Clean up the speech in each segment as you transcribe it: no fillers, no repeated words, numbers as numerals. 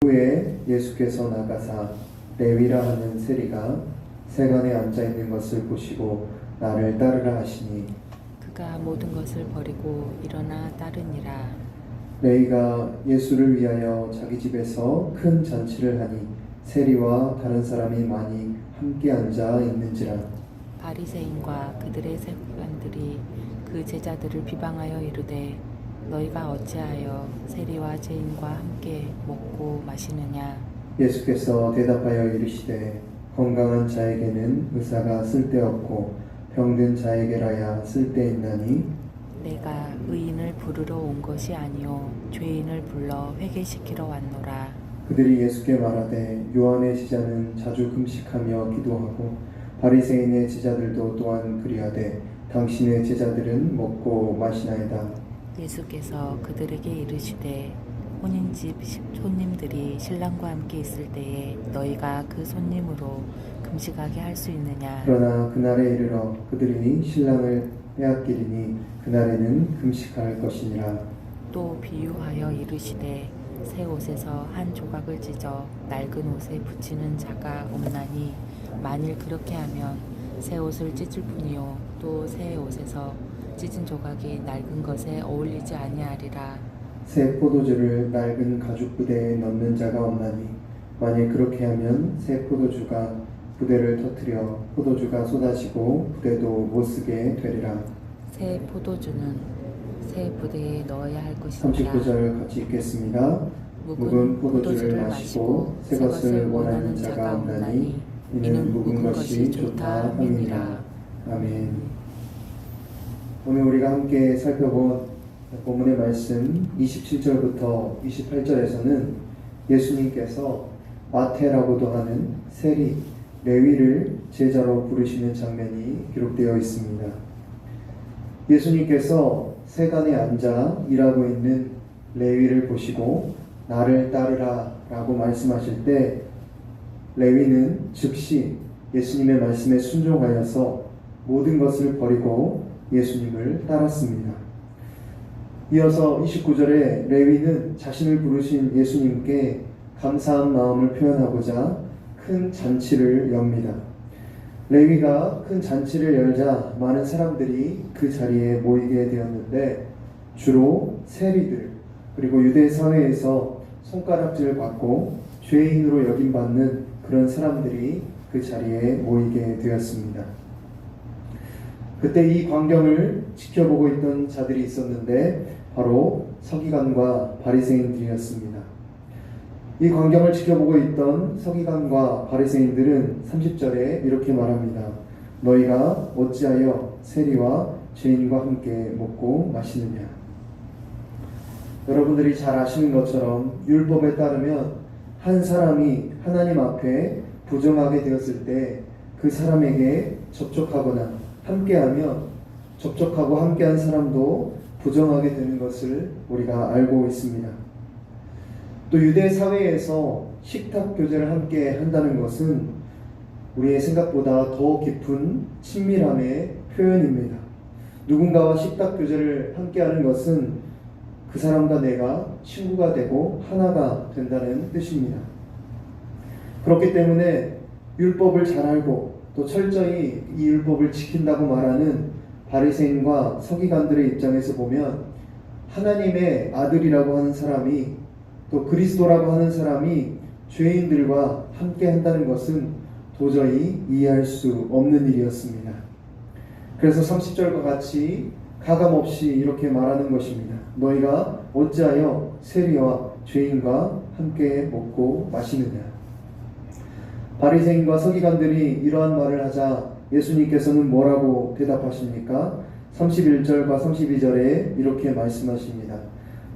후에 예수께서 나가사 레위라 하는 세리가 세간에 앉아 있는 것을 보시고 나를 따르라 하시니 그가 모든 것을 버리고 일어나 따르니라. 레위가 예수를 위하여 자기 집에서 큰 잔치를 하니 세리와 다른 사람이 많이 함께 앉아 있는지라. 바리새인과 그들의 세관들이 그 제자들을 비방하여 이르되 너희가 어찌하여 세리와 죄인과 함께 먹고 마시느냐. 예수께서 대답하여 이르시되 건강한 자에게는 의사가 쓸데없고 병든 자에게라야 쓸데있나니 내가 의인을 부르러 온 것이 아니요 죄인을 불러 회개시키러 왔노라. 그들이 예수께 말하되 요한의 제자는 자주 금식하며 기도하고 바리새인의 제자들도 또한 그리하되 당신의 제자들은 먹고 마시나이다. 예수께서 그들에게 이르시되 혼인집 손님들이 신랑과 함께 있을 때에 너희가 그 손님으로 금식하게 할 수 있느냐. 그러나 그날에 이르러 그들이 신랑을 빼앗기리니 그날에는 금식할 것이니라. 또 비유하여 이르시되 새 옷에서 한 조각을 찢어 낡은 옷에 붙이는 자가 없나니 만일 그렇게 하면 새 옷을 찢을 뿐이요 또 새 옷에서 찢은 조각이 낡은 것에 어울리지 아니하리라. 새 포도주를 낡은 가죽 부대에 넣는 자가 없나니 만일 그렇게 하면 새 포도주가 부대를 터뜨려 포도주가 쏟아지고 부대도 못쓰게 되리라. 새 포도주는 새 부대에 넣어야 할 것이니라. 39절 같이 읽겠습니다. 묵은 포도주를 마시고 새 것을 원하는 자가 없나니 이는 묵은 것이 좋다 함이니라. 아멘. 오늘 우리가 함께 살펴본 본문의 말씀 27절부터 28절에서는 예수님께서 마태라고도 하는 세리, 레위를 제자로 부르시는 장면이 기록되어 있습니다. 예수님께서 세간에 앉아 일하고 있는 레위를 보시고 나를 따르라 라고 말씀하실 때 레위는 즉시 예수님의 말씀에 순종하여서 모든 것을 버리고 예수님을 따랐습니다. 이어서 29절에 레위는 자신을 부르신 예수님께 감사한 마음을 표현하고자 큰 잔치를 엽니다. 레위가 큰 잔치를 열자 많은 사람들이 그 자리에 모이게 되었는데 주로 세리들 그리고 유대 사회에서 손가락질을 받고 죄인으로 여김받는 그런 사람들이 그 자리에 모이게 되었습니다. 그때 이 광경을 지켜보고 있던 자들이 있었는데 바로 서기관과 바리새인들이었습니다. 이 광경을 지켜보고 있던 서기관과 바리새인들은 30절에 이렇게 말합니다. 너희가 어찌하여 세리와 죄인과 함께 먹고 마시느냐. 여러분들이 잘 아시는 것처럼 율법에 따르면 한 사람이 하나님 앞에 부정하게 되었을 때 그 사람에게 접촉하거나 함께하면 접촉하고 함께한 사람도 부정하게 되는 것을 우리가 알고 있습니다. 또 유대 사회에서 식탁 교제를 함께 한다는 것은 우리의 생각보다 더 깊은 친밀함의 표현입니다. 누군가와 식탁 교제를 함께하는 것은 그 사람과 내가 친구가 되고 하나가 된다는 뜻입니다. 그렇기 때문에 율법을 잘 알고 또 철저히 이 율법을 지킨다고 말하는 바리새인과 서기관들의 입장에서 보면 하나님의 아들이라고 하는 사람이 또 그리스도라고 하는 사람이 죄인들과 함께 한다는 것은 도저히 이해할 수 없는 일이었습니다. 그래서 30절과 같이 가감없이 이렇게 말하는 것입니다. 너희가 어찌하여 세리와 죄인과 함께 먹고 마시느냐. 바리새인과 서기관들이 이러한 말을 하자 예수님께서는 뭐라고 대답하십니까? 31절과 32절에 이렇게 말씀하십니다.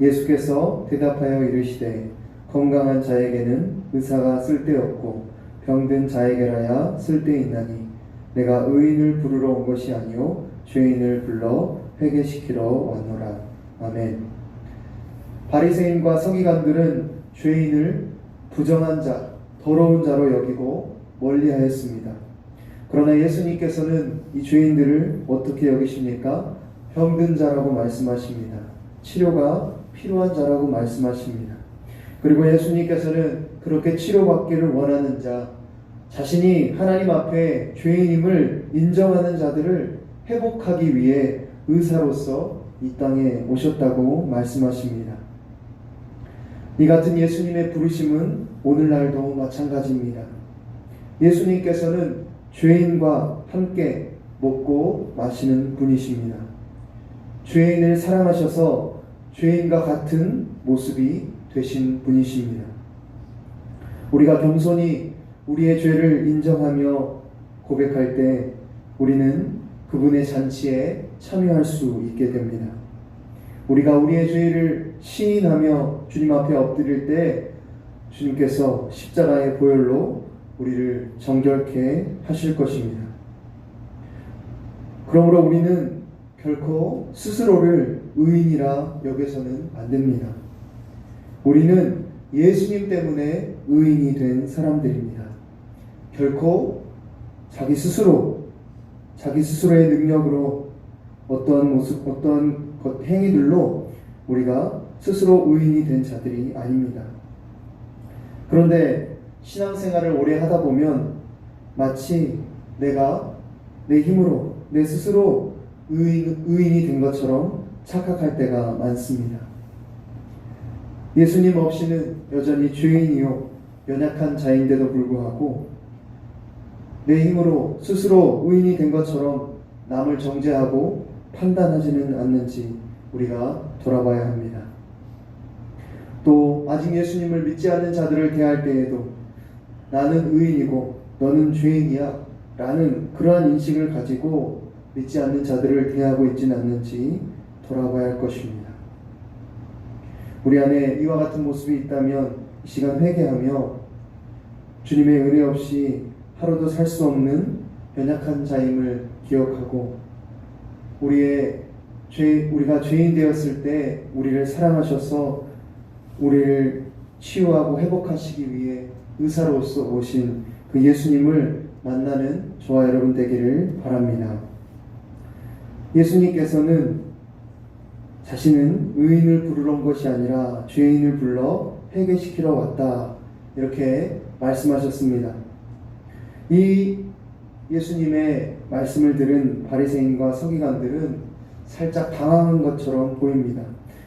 예수께서 대답하여 이르시되 건강한 자에게는 의사가 쓸데없고 병든 자에게라야 쓸데있나니 내가 의인을 부르러 온 것이 아니요 죄인을 불러 회개시키러 왔노라. 아멘. 바리새인과 서기관들은 죄인을 부정한 자, 더러운 자로 여기고 멀리하였습니다. 그러나 예수님께서는 이 죄인들을 어떻게 여기십니까? 병든 자라고 말씀하십니다. 치료가 필요한 자라고 말씀하십니다. 그리고 예수님께서는 그렇게 치료받기를 원하는 자, 자신이 하나님 앞에 죄인임을 인정하는 자들을 회복하기 위해 의사로서 이 땅에 오셨다고 말씀하십니다. 이 같은 예수님의 부르심은 오늘날도 마찬가지입니다. 예수님께서는 죄인과 함께 먹고 마시는 분이십니다. 죄인을 사랑하셔서 죄인과 같은 모습이 되신 분이십니다. 우리가 겸손히 우리의 죄를 인정하며 고백할 때 우리는 그분의 잔치에 참여할 수 있게 됩니다. 우리가 우리의 죄를 시인하며 주님 앞에 엎드릴 때 주님께서 십자가의 보혈로 우리를 정결케 하실 것입니다. 그러므로 우리는 결코 스스로를 의인이라 여겨서는 안 됩니다. 우리는 예수님 때문에 의인이 된 사람들입니다. 결코 자기 스스로의 능력으로 어떤 행위들로 우리가 스스로 의인이 된 자들이 아닙니다. 그런데 신앙생활을 오래 하다 보면 마치 내가 내 힘으로 내 스스로 의인이 된 것처럼 착각할 때가 많습니다. 예수님 없이는 여전히 죄인이요 연약한 자인데도 불구하고 내 힘으로 스스로 의인이 된 것처럼 남을 정죄하고 판단하지는 않는지 우리가 돌아봐야 합니다. 또 아직 예수님을 믿지 않는 자들을 대할 때에도 나는 의인이고 너는 죄인이야 라는 그러한 인식을 가지고 믿지 않는 자들을 대하고 있지는 않는지 돌아봐야 할 것입니다. 우리 안에 이와 같은 모습이 있다면 이 시간 회개하며 주님의 은혜 없이 하루도 살 수 없는 연약한 자임을 기억하고 우리가 죄인 되었을 때 우리를 사랑하셔서 우리를 치유하고 회복하시기 위해 의사로서 오신 그 예수님을 만나는 저와 여러분 되기를 바랍니다. 예수님께서는 자신은 의인을 부르러 온 것이 아니라 죄인을 불러 회개시키러 왔다 이렇게 말씀하셨습니다. 이 예수님의 말씀을 들은 바리새인과 서기관들은 살짝 당황한 것처럼 보입니다.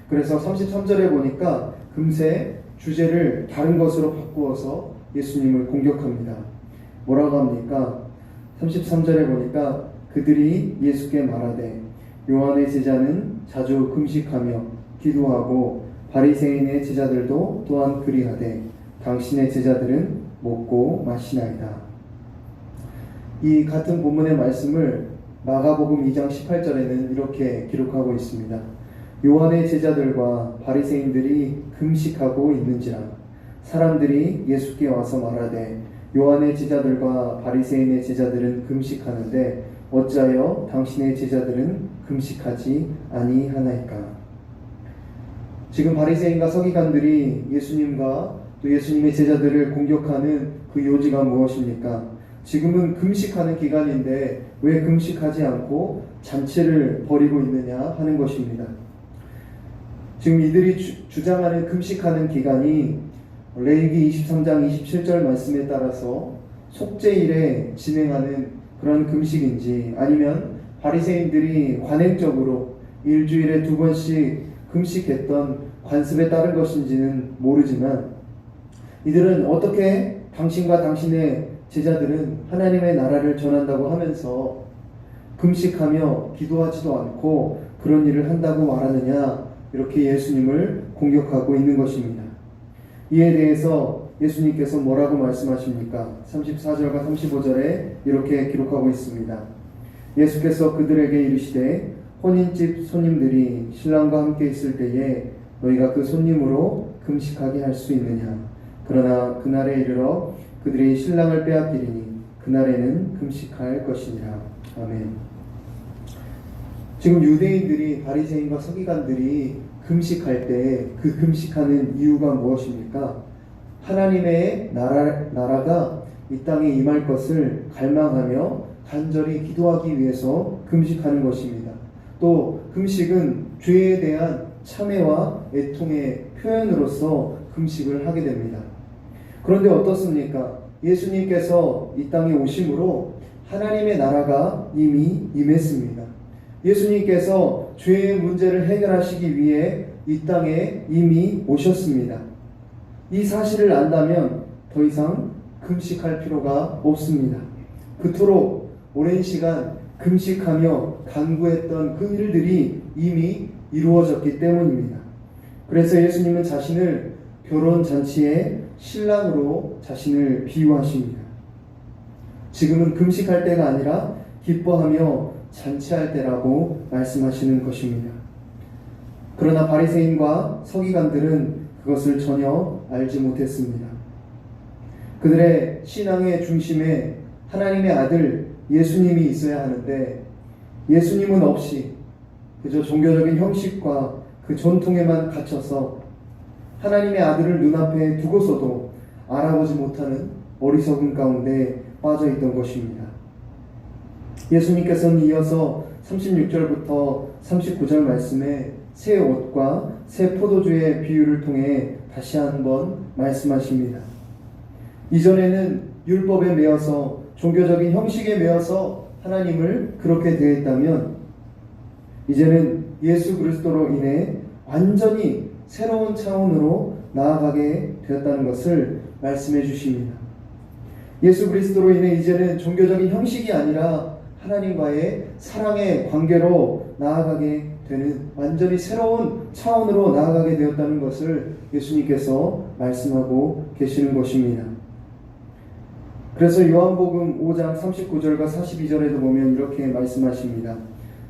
그래서 33절에 보니까 금세 주제를 다른 것으로 바꾸어서 예수님을 공격합니다. 뭐라고 합니까? 33절에 보니까 그들이 예수께 말하되 요한의 제자는 자주 금식하며 기도하고 바리새인의 제자들도 또한 그리하되 당신의 제자들은 먹고 마시나이다. 이 같은 본문의 말씀을 마가복음 2장 18절에는 이렇게 기록하고 있습니다. 요한의 제자들과 바리새인들이 금식하고 있는지라 사람들이 예수께 와서 말하되 요한의 제자들과 바리새인의 제자들은 금식하는데 어찌하여 당신의 제자들은 금식하지 아니하나이까. 지금 바리새인과 서기관들이 예수님과 또 예수님의 제자들을 공격하는 그 요지가 무엇입니까? 지금은 금식하는 기간인데 왜 금식하지 않고 잔치를 벌이고 있느냐 하는 것입니다. 지금 이들이 주장하는 금식하는 기간이 레위기 23장 27절 말씀에 따라서 속죄일에 진행하는 그런 금식인지 아니면 바리새인들이 관행적으로 일주일에 2번씩 금식했던 관습에 따른 것인지는 모르지만 이들은 어떻게 당신과 당신의 제자들은 하나님의 나라를 전한다고 하면서 금식하며 기도하지도 않고 그런 일을 한다고 말하느냐 이렇게 예수님을 공격하고 있는 것입니다. 이에 대해서 예수님께서 뭐라고 말씀하십니까? 34절과 35절에 이렇게 기록하고 있습니다. 예수께서 그들에게 이르시되 혼인집 손님들이 신랑과 함께 있을 때에 너희가 그 손님으로 금식하게 할 수 있느냐? 그러나 그날에 이르러 그들이 신랑을 빼앗기리니 그날에는 금식할 것이니라. 아멘. 지금 유대인들이 바리새인과 서기관들이 금식할 때 그 금식하는 이유가 무엇입니까? 하나님의 나라가 이 땅에 임할 것을 갈망하며 간절히 기도하기 위해서 금식하는 것입니다. 또 금식은 죄에 대한 참회와 애통의 표현으로서 금식을 하게 됩니다. 그런데 어떻습니까? 예수님께서 이 땅에 오심으로 하나님의 나라가 이미 임했습니다. 예수님께서 죄의 문제를 해결하시기 위해 이 땅에 이미 오셨습니다. 이 사실을 안다면 더 이상 금식할 필요가 없습니다. 그토록 오랜 시간 금식하며 간구했던 그 일들이 이미 이루어졌기 때문입니다. 그래서 예수님은 자신을 결혼잔치의 신랑으로 자신을 비유하십니다. 지금은 금식할 때가 아니라 기뻐하며 잔치할 때라고 말씀하시는 것입니다. 그러나 바리새인과 서기관들은 그것을 전혀 알지 못했습니다. 그들의 신앙의 중심에 하나님의 아들 예수님이 있어야 하는데 예수님은 없이 그저 종교적인 형식과 그 전통에만 갇혀서 하나님의 아들을 눈앞에 두고서도 알아보지 못하는 어리석음 가운데 빠져 있던 것입니다. 예수님께서는 이어서 36절부터 39절 말씀에 새 옷과 새 포도주의 비유를 통해 다시 한번 말씀하십니다. 이전에는 율법에 매여서 종교적인 형식에 매여서 하나님을 그렇게 대했다면 이제는 예수 그리스도로 인해 완전히 새로운 차원으로 나아가게 되었다는 것을 말씀해 주십니다. 예수 그리스도로 인해 이제는 종교적인 형식이 아니라 하나님과의 사랑의 관계로 나아가게 되는 완전히 새로운 차원으로 나아가게 되었다는 것을 예수님께서 말씀하고 계시는 것입니다. 그래서 요한복음 5장 39절과 42절에도 보면 이렇게 말씀하십니다.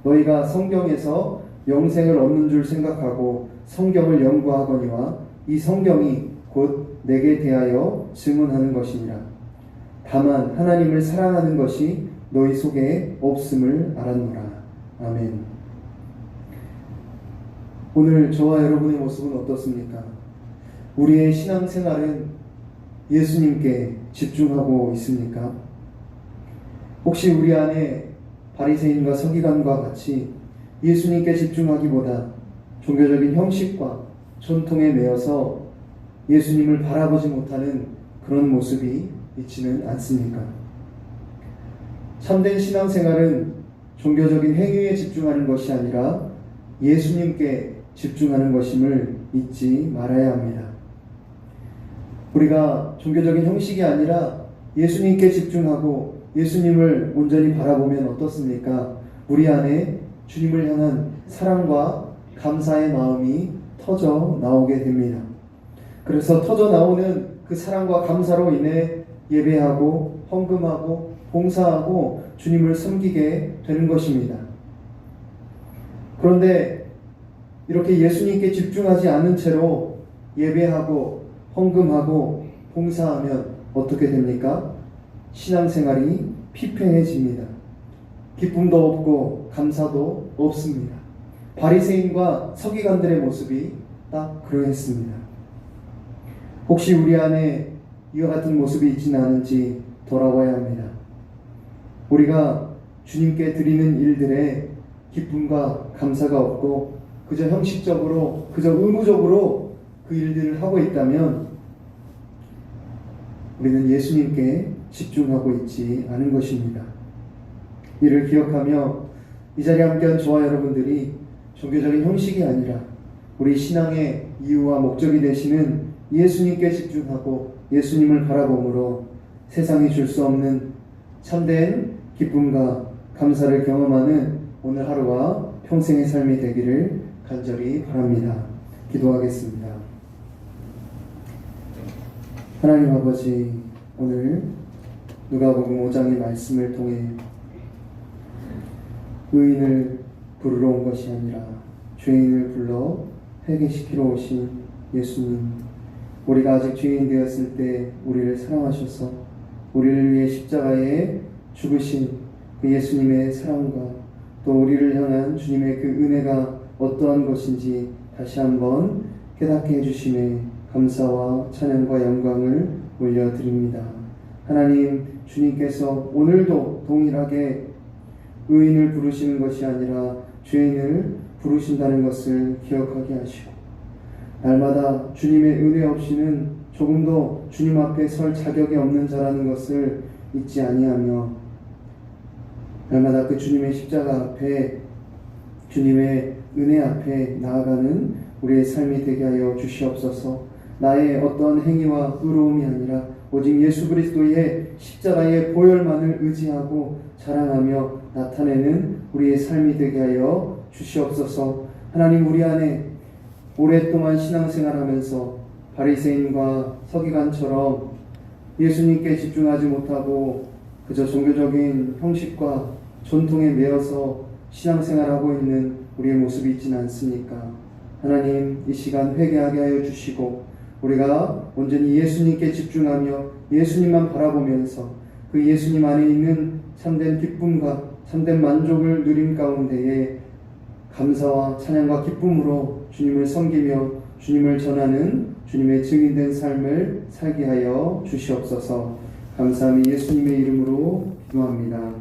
너희가 성경에서 영생을 얻는 줄 생각하고 성경을 연구하거니와 이 성경이 곧 내게 대하여 증언하는 것이니라. 다만 하나님을 사랑하는 것이 너희 속에 없음을 알았노라. 아멘. 오늘 저와 여러분의 모습은 어떻습니까? 우리의 신앙생활은 예수님께 집중하고 있습니까? 혹시 우리 안에 바리새인과 서기관과 같이 예수님께 집중하기보다 종교적인 형식과 전통에 매여서 예수님을 바라보지 못하는 그런 모습이 있지는 않습니까? 참된 신앙생활은 종교적인 행위에 집중하는 것이 아니라 예수님께 집중하는 것임을 잊지 말아야 합니다. 우리가 종교적인 형식이 아니라 예수님께 집중하고 예수님을 온전히 바라보면 어떻습니까? 우리 안에 주님을 향한 사랑과 감사의 마음이 터져 나오게 됩니다. 그래서 터져 나오는 그 사랑과 감사로 인해 예배하고 헌금하고 봉사하고 주님을 섬기게 되는 것입니다. 그런데 이렇게 예수님께 집중하지 않은 채로 예배하고 헌금하고 봉사하면 어떻게 됩니까? 신앙생활이 피폐해집니다. 기쁨도 없고 감사도 없습니다. 바리새인과 서기관들의 모습이 딱 그러했습니다. 혹시 우리 안에 이와 같은 모습이 있지는 않은지 돌아봐야 합니다. 우리가 주님께 드리는 일들에 기쁨과 감사가 없고 그저 형식적으로 그저 의무적으로 그 일들을 하고 있다면 우리는 예수님께 집중하고 있지 않은 것입니다. 이를 기억하며 이 자리에 함께한 저와 여러분들이 종교적인 형식이 아니라 우리 신앙의 이유와 목적이 되시는 예수님께 집중하고 예수님을 바라봄으로 세상이 줄 수 없는 참된 기쁨과 감사를 경험하는 오늘 하루와 평생의 삶이 되기를 간절히 바랍니다. 기도하겠습니다. 하나님 아버지, 오늘 누가복음 5장의 말씀을 통해 의인을 부르러 온 것이 아니라 죄인을 불러 회개시키러 오신 예수님, 우리가 아직 죄인 되었을 때 우리를 사랑하셔서 우리를 위해 십자가에 죽으신 그 예수님의 사랑과 또 우리를 향한 주님의 그 은혜가 어떠한 것인지 다시 한번 깨닫게 해주심에 감사와 찬양과 영광을 올려드립니다. 하나님, 주님께서 오늘도 동일하게 의인을 부르시는 것이 아니라 죄인을 부르신다는 것을 기억하게 하시고 날마다 주님의 은혜 없이는 조금도 주님 앞에 설 자격이 없는 자라는 것을 잊지 아니하며 날마다 그 주님의 십자가 앞에 주님의 은혜 앞에 나아가는 우리의 삶이 되게 하여 주시옵소서. 나의 어떤 행위와 의로움이 아니라 오직 예수 그리스도의 십자가의 보혈만을 의지하고 자랑하며 나타내는 우리의 삶이 되게 하여 주시옵소서. 하나님, 우리 안에 오랫동안 신앙생활하면서 바리새인과 서기관처럼 예수님께 집중하지 못하고 그저 종교적인 형식과 전통에 매여서 신앙생활하고 있는 우리의 모습이 있지는 않습니까? 하나님, 이 시간 회개하게 하여 주시고 우리가 온전히 예수님께 집중하며 예수님만 바라보면서 그 예수님 안에 있는 참된 기쁨과 참된 만족을 누림 가운데에 감사와 찬양과 기쁨으로 주님을 섬기며 주님을 전하는 주님의 증인된 삶을 살게 하여 주시옵소서. 감사함이 예수님의 이름으로 기도합니다.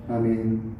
아멘.